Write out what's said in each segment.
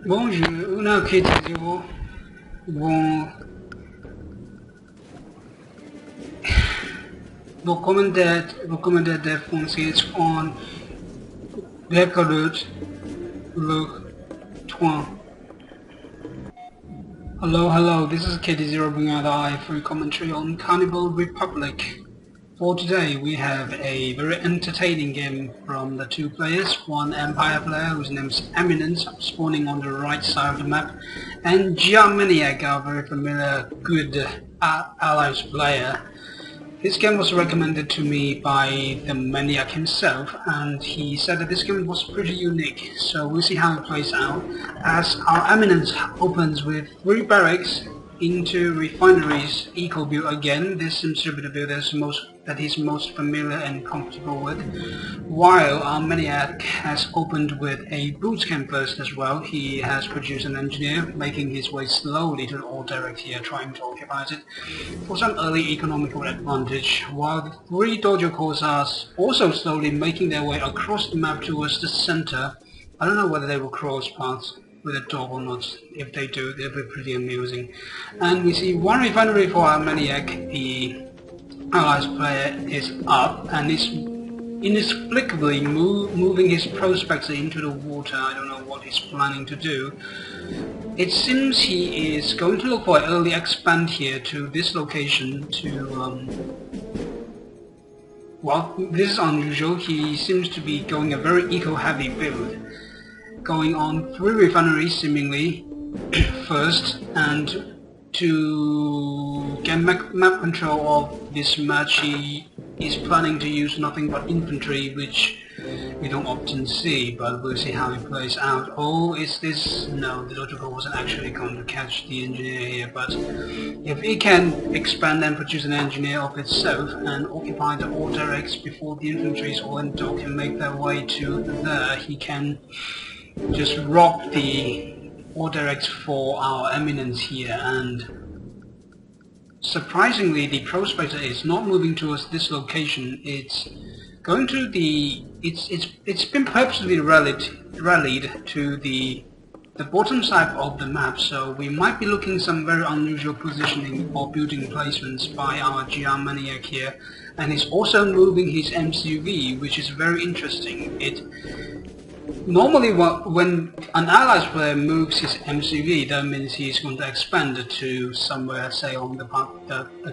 Bonjour, una K0 recommended the français on Records le Toin. Hello, this is KT0 bringing out the free commentary on Cannibal Republic. For today we have a very entertaining game from the two players, one Empire player whose name is Eminence, spawning on the right side of the map, and Meniek, our very familiar good allies player. This game was recommended to me by the Meniek himself, and he said that this game was pretty unique, so we'll see how it plays out, as our Eminence opens with 3 barracks into refineries eco build again. This seems to be the build that he's most familiar and comfortable with, while our Meniek has opened with a boot camp first as well. He has produced an engineer, making his way slowly to the ore direct here, trying to occupy it for some early economical advantage, while the 3 dojo cores are also slowly making their way across the map towards the center. I don't know whether they will cross paths with a dog or not. If they do, they'll be pretty amusing. And we see 1 refinery for our Meniek. The allies player is up and is inexplicably moving his prospector into the water. I don't know what he's planning to do. It seems he is going to look for an early expand here to this location to well, this is unusual. He seems to be going a very eco-heavy build, going on 3 refineries seemingly first, and to get map control of this match he is planning to use nothing but infantry, which we don't often see, but we'll see how it plays out. Oh, is this... no, the dojo wasn't actually going to catch the engineer here, but if it can expand and produce an engineer of itself and occupy the ore directs before the infantries or Endo can make their way to there, he can just rob the ore directs for our Eminence here. And surprisingly, the prospector is not moving towards this location. It's going to the... it's been purposely rallied to the bottom side of the map, so we might be looking some very unusual positioning or building placements by our Meniek here. And he's also moving his MCV, which is very interesting. Normally, when an allies player moves his MCV, that means he's going to expand to somewhere, say on the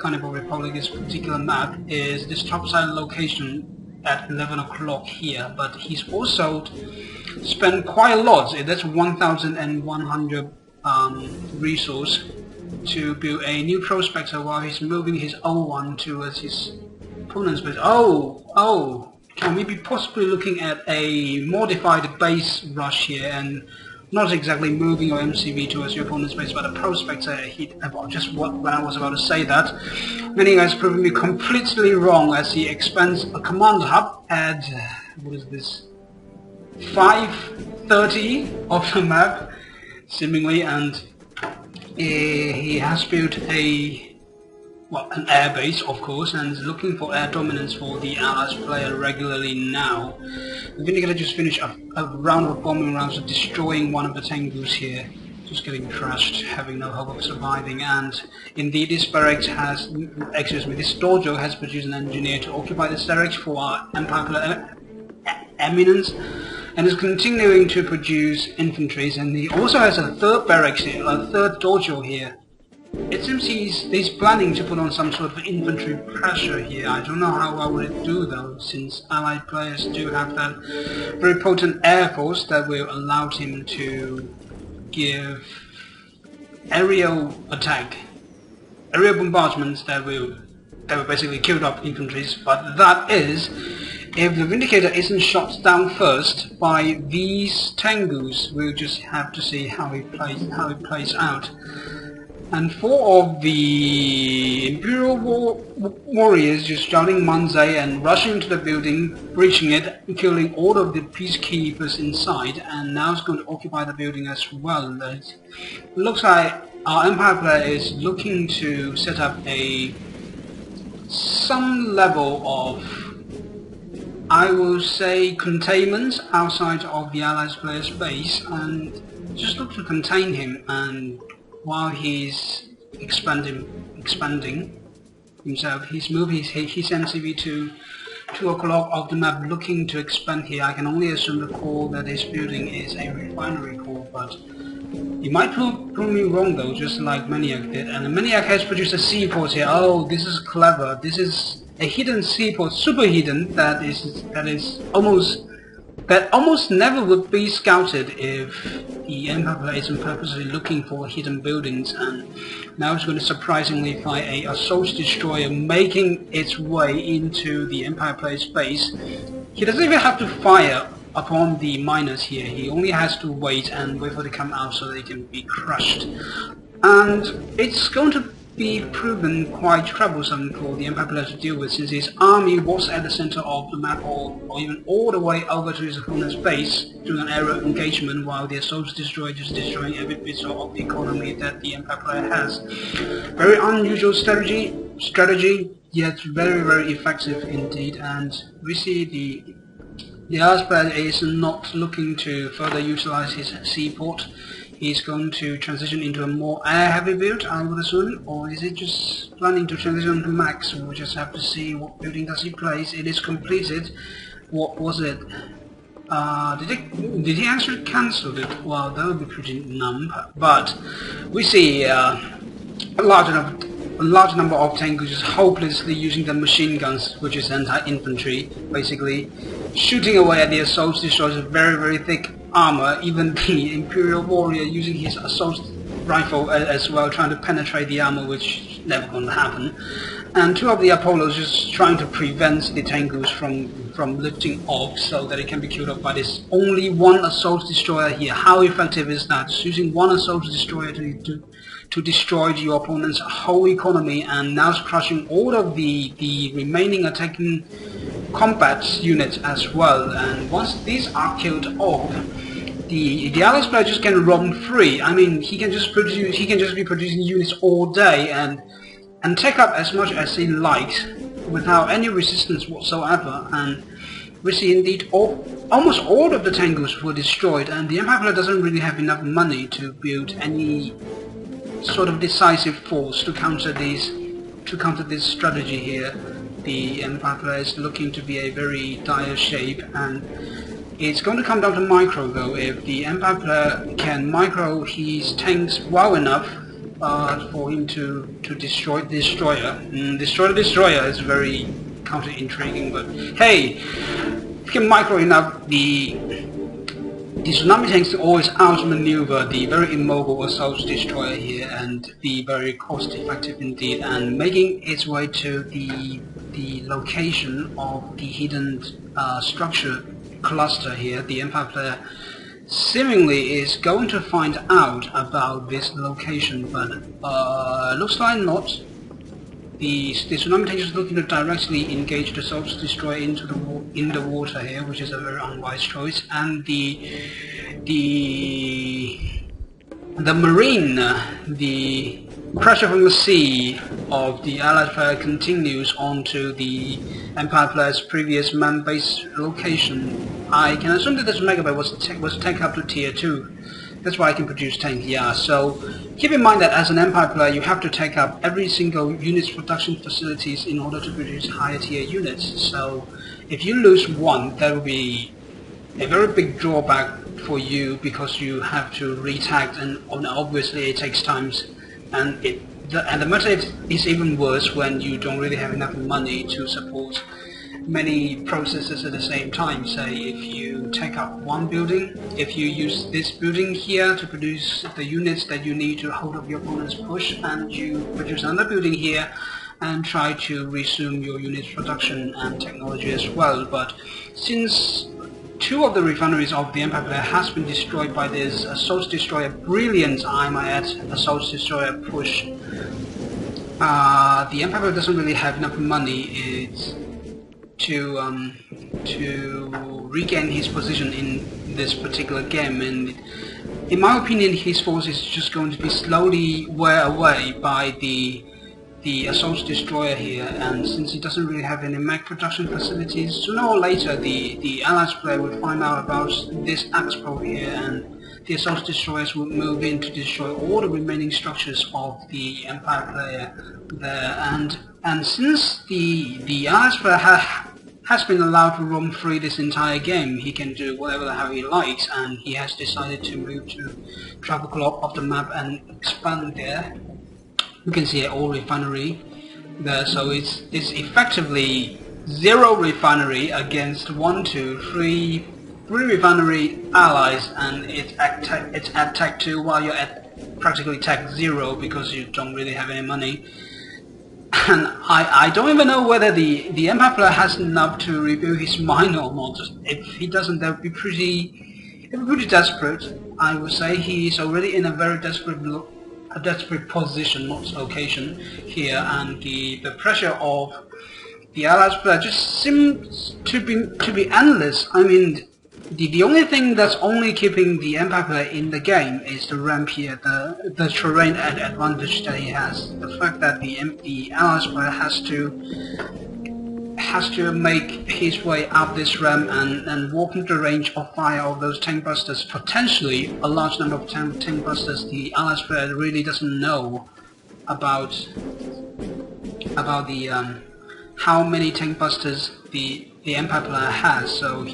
Cannibal Republic's particular map is this topside location at 11 o'clock here, but he's also spent quite a lot, that's 1,100 resource to build a new prospector while he's moving his O1 towards his opponent's base. Oh! Can we be possibly looking at a modified base rush here, and not exactly moving your MCV towards your opponent's base, but a prospector hit about just when I was about to say that. Meniek has proven me completely wrong as he expands a command hub at, what is this, 530 of the map, seemingly, and he has built an air base, of course, and is looking for air dominance for the allies player regularly now. The Vindicator just finished a round of bombing rounds of destroying one of the Tengus here, just getting crushed, having no hope of surviving. And indeed, this barracks has, this dojo has produced an engineer to occupy this barracks for our Empire player Eminence, and is continuing to produce infantries. And he also has a 3rd barracks here, a 3rd dojo here. It seems he's planning to put on some sort of infantry pressure here. I don't know how well will it do though, since allied players do have that very potent air force that will allow him to give aerial bombardments that will basically kill up infantries. But that is, if the Vindicator isn't shot down first by these Tengus. We'll just have to see how it plays out. And 4 of the Imperial warriors just shouting Manzai and rushing into the building, breaching it, killing all of the peacekeepers inside, and now it's going to occupy the building as well. It looks like our Empire player is looking to set up some level of I will say containment outside of the Allies player's base, and just look to contain him, and while he's expanding himself, he's moved his NCV to 2 o'clock of the map looking to expand here. I can only assume the core that he's building is a refinery core, but he might prove me wrong though, just like Meniek did. And Meniek has produced a seaport here. Oh, this is clever. This is a hidden seaport, super hidden, that almost never would be scouted if the Empire player isn't purposely looking for hidden buildings, and now it's going to surprisingly find a assault destroyer making its way into the Empire player's base. He doesn't even have to fire upon the miners here, he only has to wait and wait for them to come out so they can be crushed. And it's going to be proven quite troublesome for the Empire player to deal with, since his army was at the center of the map, or even all the way over to his opponent's base during an area of engagement, while the assault destroyer is destroying every bit of the economy that the Empire player has. Very unusual strategy, yet very, very effective indeed. And we see the Allies player is not looking to further utilize his seaport. He's going to transition into a more air-heavy build, I would assume, or is it just planning to transition to max? We'll just have to see what building does he place. It is completed. What was it? Did he actually cancel it? Well, that would be pretty numb. But we see a large number of Tengus just hopelessly using the machine guns, which is anti-infantry, basically shooting away at the assault destroyers with very, very thick armor. Even the Imperial warrior using his assault rifle as well, trying to penetrate the armor, which never going to happen. And 2 of the Apollos just trying to prevent the Tengus from lifting off so that it can be killed off by this only 1 assault destroyer here. How effective is that? Just using 1 assault destroyer to destroy your opponent's whole economy, and now it's crushing all of the remaining attacking combat units as well. And once these are killed off, the Allies player just can roam free. I mean, he can just be producing units all day and take up as much as he likes without any resistance whatsoever. And we see indeed almost all of the Tengus were destroyed, and the Empire player doesn't really have enough money to build any sort of decisive force to counter this strategy here. The Empire player is looking to be a very dire shape, and it's going to come down to micro though. If the Empire player can micro his tanks well enough for him to destroy the destroyer. Destroy the destroyer is very counter-intriguing, but hey, if you can micro enough, the tsunami tanks always outmaneuver the very immobile assault destroyer here, and be very cost-effective indeed, and making its way to the location of the hidden structure cluster here. The Empire player seemingly is going to find out about this location, but looks like not. The tsunami tank is looking to directly engage the assault destroyer in the water here, which is a very unwise choice. And the marine, the pressure from the sea of the Allied player continues onto the Empire player's previous man base location. I can assume that this megabyte was taken up to tier 2. That's why I can produce tank, yeah. So keep in mind that as an Empire player, you have to take up every single unit's production facilities in order to produce higher tier units. So if you lose one, that will be a very big drawback for you, because you have to retag, and obviously it takes time. And the matter is even worse when you don't really have enough money to support many processes at the same time. Say if you take up one building, if you use this building here to produce the units that you need to hold up your opponent's push, and you produce another building here and try to resume your unit's production and technology as well. But since 2 of the refineries of the Empire player has been destroyed by this assault destroyer, brilliant I might add, assault destroyer push, the Empire player doesn't really have enough money to regain his position in this particular game, and in my opinion his force is just going to be slowly wear away by the the assault destroyer here, and since he doesn't really have any mech production facilities, sooner or later the Allies player will find out about this expo here, and the assault destroyers will move in to destroy all the remaining structures of the Empire player there. And since the Allies player has been allowed to roam free this entire game, he can do whatever the hell he likes, and he has decided to move to tropical of the map and expand there. You can see an oil refinery there, so it's effectively 0 refinery against 1, 2, 3 refinery allies, and it's at tech 2 while you're at practically tech 0 because you don't really have any money. And I don't even know whether the Empire player has enough to rebuild his mine or not. If he doesn't, that would be pretty desperate. I would say he is already in a very desperate position, not location here, and the pressure of the Allies player just seems to be endless. I mean, the only thing that's only keeping the Empire player in the game is the ramp here, the terrain advantage that he has. The fact that the Allies player has to make his way up this ramp and walk into the range of fire of those tank busters, potentially a large number of tank busters. The Allies player really doesn't know about the how many tank busters the Empire player has, so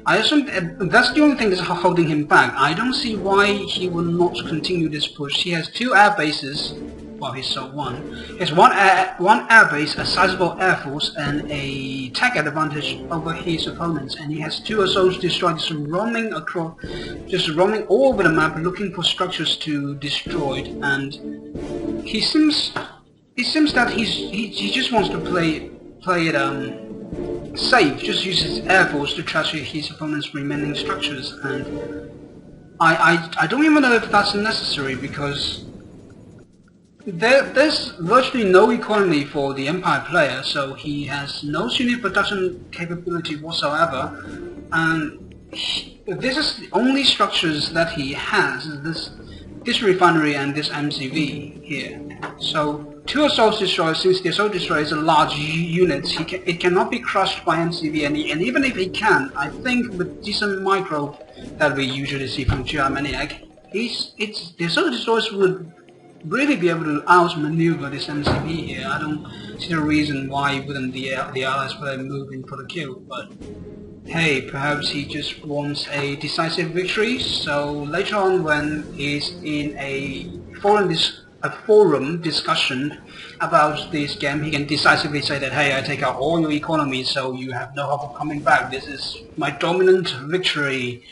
I assume that's the only thing that's holding him back. I don't see why he will not continue this push. He has 2 air bases. Well, he's sold 1. He has one air base, a sizable air force, and a tech advantage over his opponents. And he has 2 assault destroyers roaming all over the map, looking for structures to destroy. And he seems that he just wants to play it safe, just use his air force to trash his opponent's remaining structures, and I don't even know if that's necessary, because there's virtually no economy for the Empire player, so he has no unit production capability whatsoever, and this is the only structures that he has, this refinery and this MCV here. So 2 assault destroyers, since the assault destroyer is a large unit, it cannot be crushed by MCV, and even if he can, I think with decent micro that we usually see from Meniek, the assault destroyers would really be able to outmaneuver this MCV here. I don't see the reason why wouldn't the Allies player move in for the kill, but hey, perhaps he just wants a decisive victory, so later on when he's in a forum discussion about this game, he can decisively say that, hey, I take out all your economy, so you have no hope of coming back. This is my dominant victory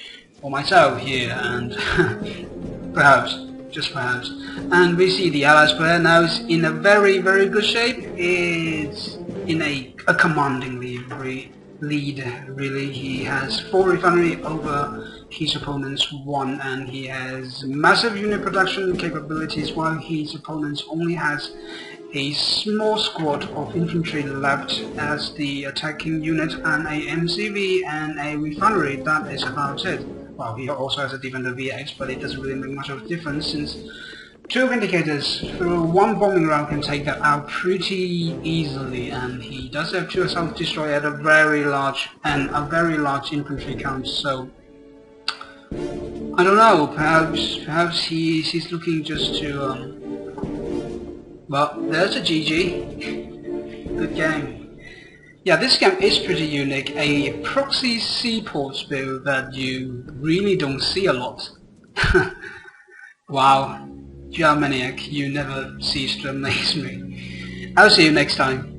for myself here, and perhaps, just perhaps. And we see the Allies player now is in a very, very good shape. It's in a commanding lead, really. He has 4 refinery over his opponent's 1, and he has massive unit production capabilities, while his opponent only has a small squad of infantry left as the attacking unit, and a MCV and a refinery. That is about it. Well, he also has a defender VX, but it doesn't really make much of a difference, since 2 Vindicators through 1 bombing round can take that out pretty easily, and he does have 2 assault destroyers at a very large infantry count, so I don't know, perhaps he's looking just to well, there's a GG. Good game. Yeah, this game is pretty unique, a proxy seaports build that you really don't see a lot. Wow. Meniek, you never cease to amaze me. I'll see you next time.